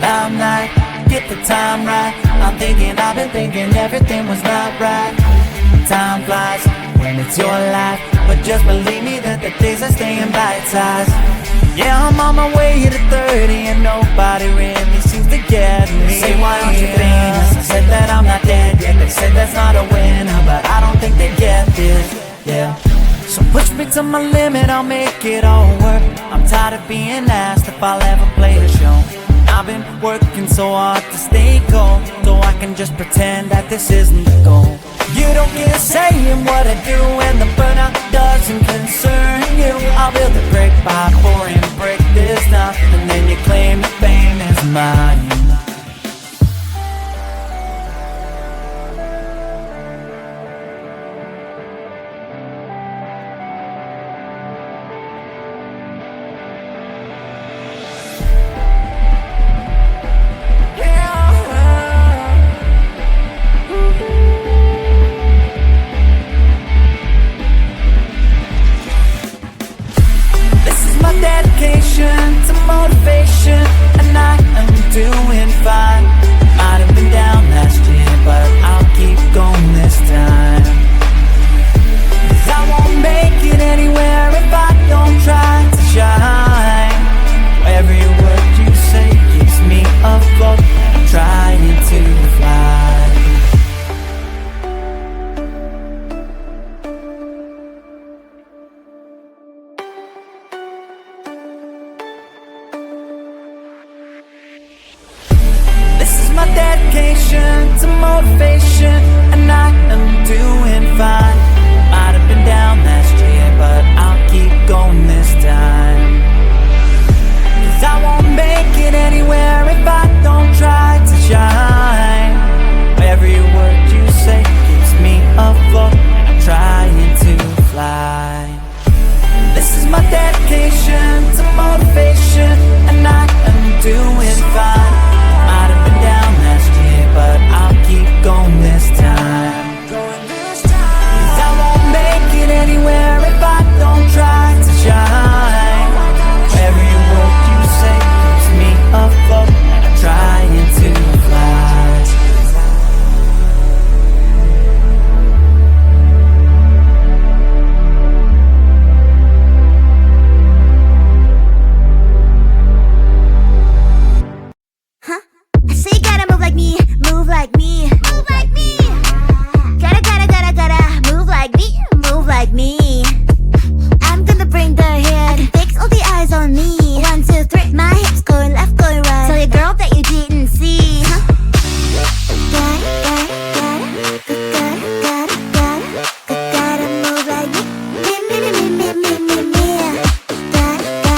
I'm like, get the time right. I've been thinking everything was not right. Time flies when it's your life, but just believe me that the days are staying bite-sized. Yeah, I'm on my way to 30 and nobody really seems to get me. Say, why aren't you famous? I said that I'm not dead yet. They said that's not a winner, but I don't think they get this. Yeah. So push me to my limit, I'll make it all work. I'm tired of being asked if I'll ever play a show. I've been working so hard to stay cold, so I can just pretend that this isn't the goal. You don't get a say in what I do, and the burnout doesn't concern you. I'll build a great pie for him, break this down, and then you claim the fame is mine. To motivation, and I am doing fine. Might have been down last year, but I'll keep going this time. 'Cause I won't make it anywhere if I don't try to shine. Every word you say keeps me afloat. I'm trying to fly. My dedication to motivation, and I am doing fine. Might have been down last year, but I'll keep going this time. 'Cause I won't make it anywhere if I don't try to shine. Every word you say keeps me afloat. I'm trying to fly. This is my dedication to motivation, and I am doing fine. Might have been down last year, but I'll keep going this time. 'Cause I won't make it anywhere if I don't try to shine. Every word you say keeps me afloat. I'm trying to fly. Move like me, move like me. Gotta move like me, move like me. I'm gonna bring the head, I can fix all the eyes on me. 1, 2, 3, my hips going left, going right. Tell your girl that you didn't see. Gotta move like me, me. Gotta move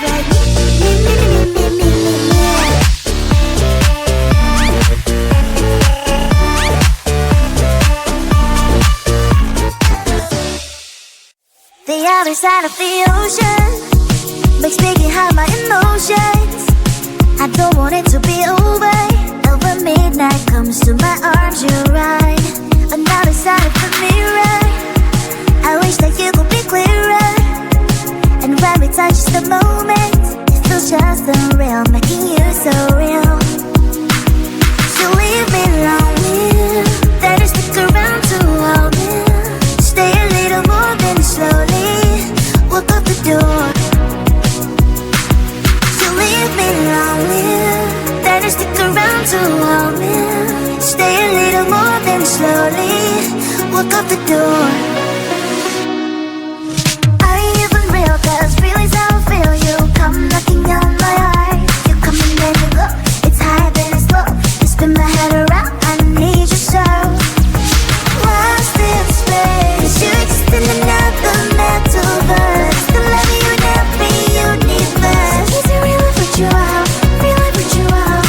like me. The other side of the ocean makes me get high my emotions. I don't want it to be over. Over midnight comes to my arms, you're right. Another side of the mirror, I wish that you could be clearer. And when we touch the moment, it feels just unreal, making you so real. So leave me lonely, then you stick around to hold me. Stay a little more than slowly walk out the door. So leave me lonely, then you stick around to hold me. Stay a little more than slowly walk out the door. Are you even real? 'Cause feelings how I feel. You come knocking on my heart. You come and then you go. It's high then it's low. You spin my head around. I need you so. Lost in space, you exist in another metaverse. The love you in every universe. Is it real if you are? Real if you are?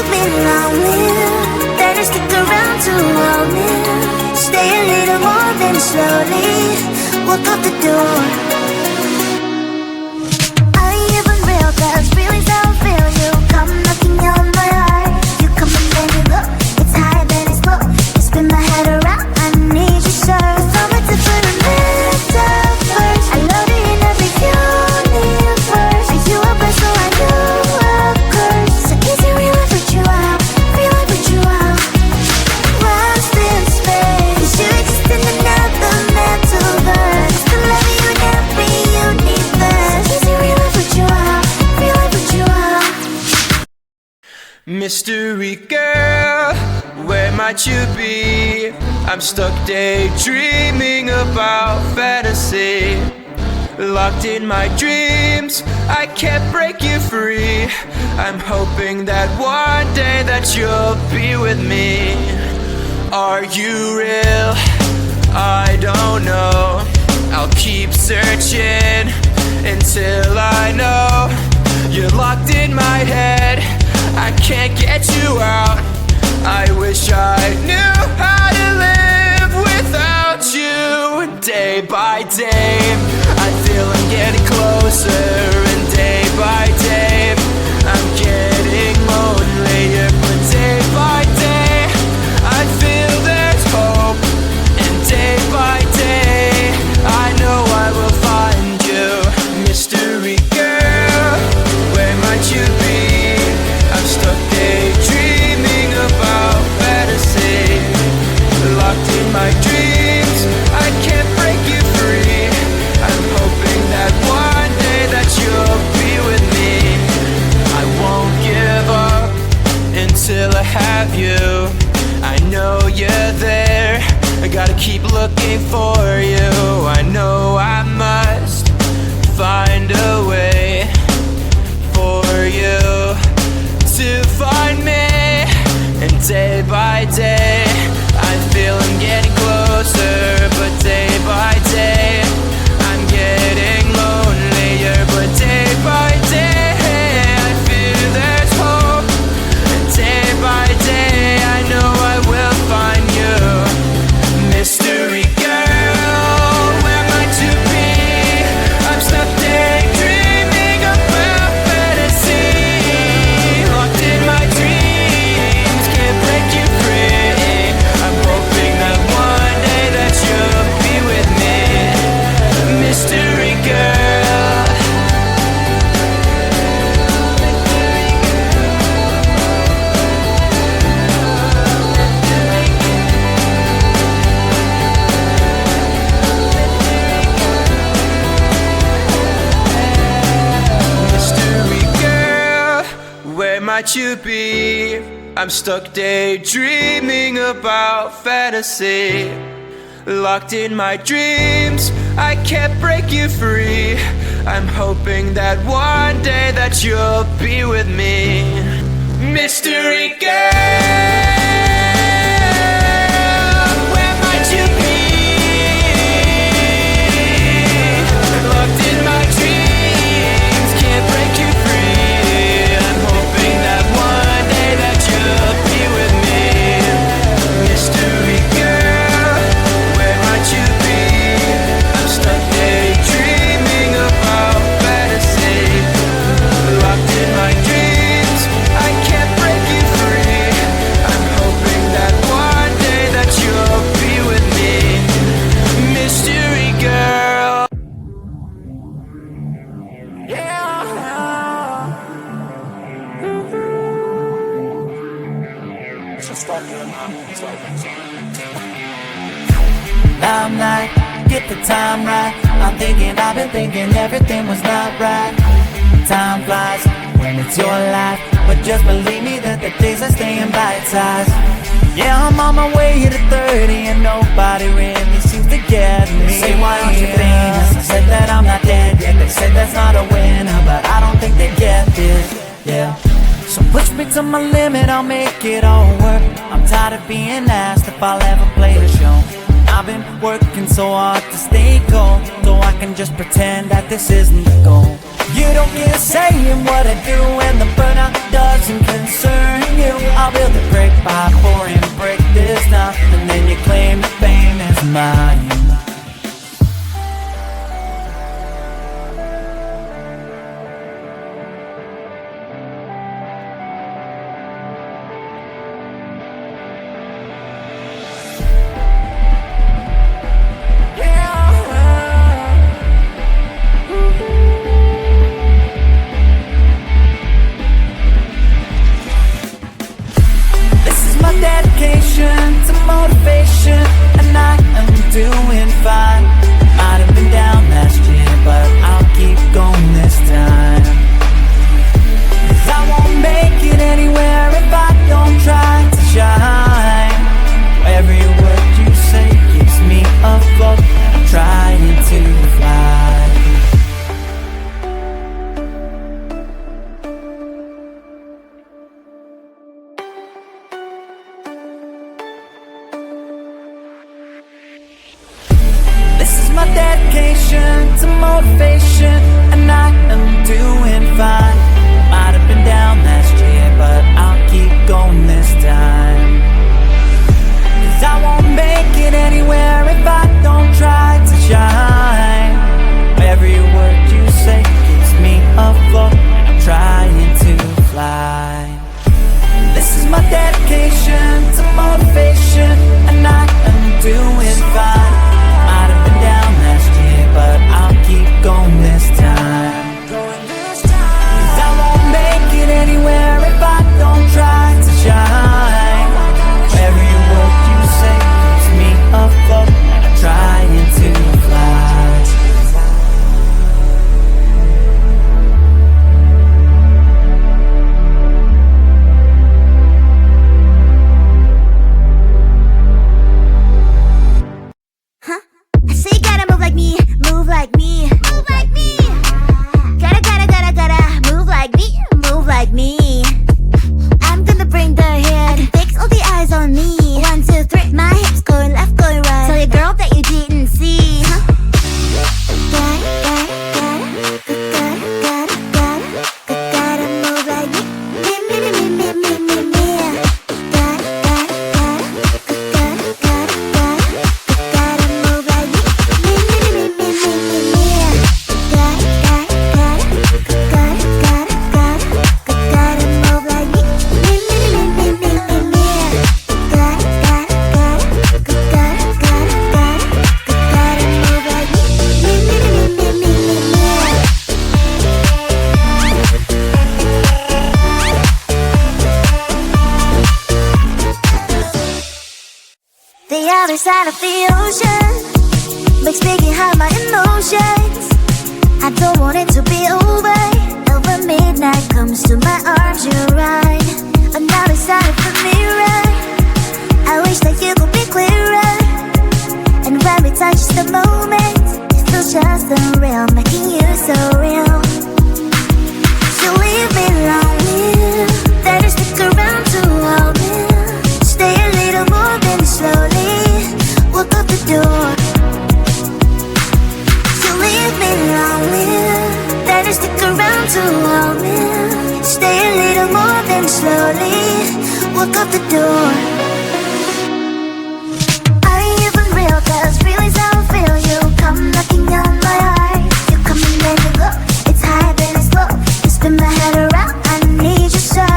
make me lonely, better stick around to hold me. Stay a little more than slowly walk out the door. Are you even real? 'Cause feelings don't feel you. Come knocking on my heart. You come and then you go. It's high then it's low. You spin my head around. I need you so. So much to put a metaphors. I love you in every universe. Are you a bird so I know a curse? So easy real life with you out. Real life with you out. Lost in space. You exist in another metaverse. To love you in every universe. So easy real life with you out. Real life with you out. Mystery girl, where might you be? I'm stuck daydreaming about fantasy. Locked in my dreams, I can't break you free. I'm hoping that one day that you'll be with me. Are you real? I don't know. I'll keep searching until I know. You're locked in my head, I can't get you out. I wish I knew how to live without you. Day by day, I feel I'm getting closer, and day by day, I'm getting lonelier. But day by day, I feel there's hope, and day by day, I know I will find you. Mystery girl, where might you be? I'm stuck daydreaming about fantasy. Locked in my dreams, I can't break you free. I'm hoping that one day that you'll be with me. I won't give up until I have you. I know you're there, I gotta keep looking for you. I know I must find a way for you to find me. And day by day, I feel I'm getting closer. But day by day, I'm getting lonelier. But day by day, I feel there's hope. And day by day, I know I will find you. Mystery girl, where might you be? I'm stuck daydreaming about fantasy. Locked in my dreams, can't break you free. I'm hoping that one day that you'll be with me. Mystery girl. Mystery girl, where might you be? I'm stuck daydreaming about fantasy. Locked in my dreams, I can't break you free. I'm hoping that one day that you'll be with me. Mystery girl, where might you be? Locked in my dreams, can't break you free. I'm hoping that one day that you'll be with me. Mystery girl, where might you be? I'm stuck daydreaming about fantasy. Locked in my dreams, I can't break you free. I'm hoping that one day that you'll be with me. Mystery girl. I'm like, get the time right. I'm thinking, I've been thinking everything was not right. Time flies when it's your life, but just believe me that the days are staying bite-sized. Yeah, I'm on my way to 30 and nobody really seems to get me. They say, why aren't you famous? I said that I'm not dead yet. They said that's not a winner, but I don't think they get this. Yeah, so push me to my limit, I'll make it all work. I'm tired of being asked if I'll ever play the show. I've been working so hard to stay cold, so I can just pretend that this isn't the goal. You don't get a say in what I do, and the burnout doesn't concern you. to motivation, and I am doing fine. Might have been down last year, but I'll keep going this time. 'Cause I won't make it anywhere if I don't try to shine. Every word you say keeps me afloat, and I'm trying to fly. This is my dedication to motivation, and I am doing fine. Might have been down last year, but I'll keep going this time. 'Cause I won't make it anywhere if I don't try to shine. Every word you say keeps me afloat, and I'm trying to fly. I say you gotta move like me, move like me, move like me. Gotta move like me, move like me. I'm gonna bring the head, I can fix all the eyes on me. 1, 2, 3, my hips going left, going right. Tell your girl that you didn't see, huh? Gotta move like me, me. Gotta move like me, The other side of the ocean makes me get high my emotions. I don't want it to be over. Over midnight comes to my arms, you're right. Another side of the mirror, I wish that you could be clearer. And when we touch the moment, it feels just unreal, making you so real. So leave me lonely, better stick around to hold me. Stay a little more than slowly walk out the door. So leave me lonely, better stick around to hold me. Stay a little more than slowly walk out the door. Are you even real? 'Cause feelings how I feel. You come knocking on my heart. You come and then you go. It's high then it's low. You spin my head around. I need you so.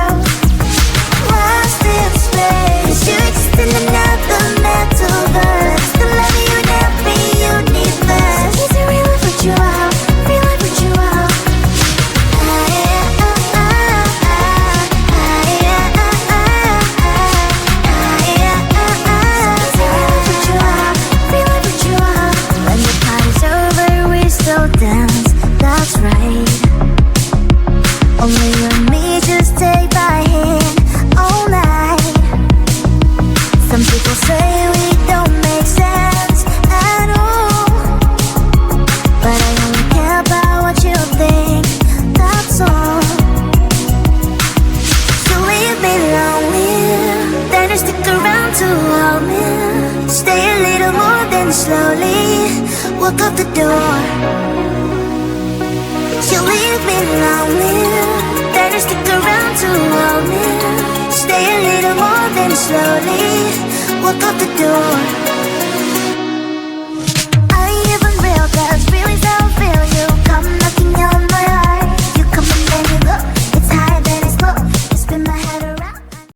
What's this place? You exist in another metaverse. The love you never universe. Is it real if what you are? Real if what you are? When the party's over, we still dance. That's right. Only you and me, just take my hand all night. Some people say we don't make sense at all, but I only care about what you think, that's all. So leave me lonely, then just stick around to hold me. Stay a little more than slowly walk out the door. You leave me lonely, then just stick around to hold me. Stay a little more than slowly walk out the door.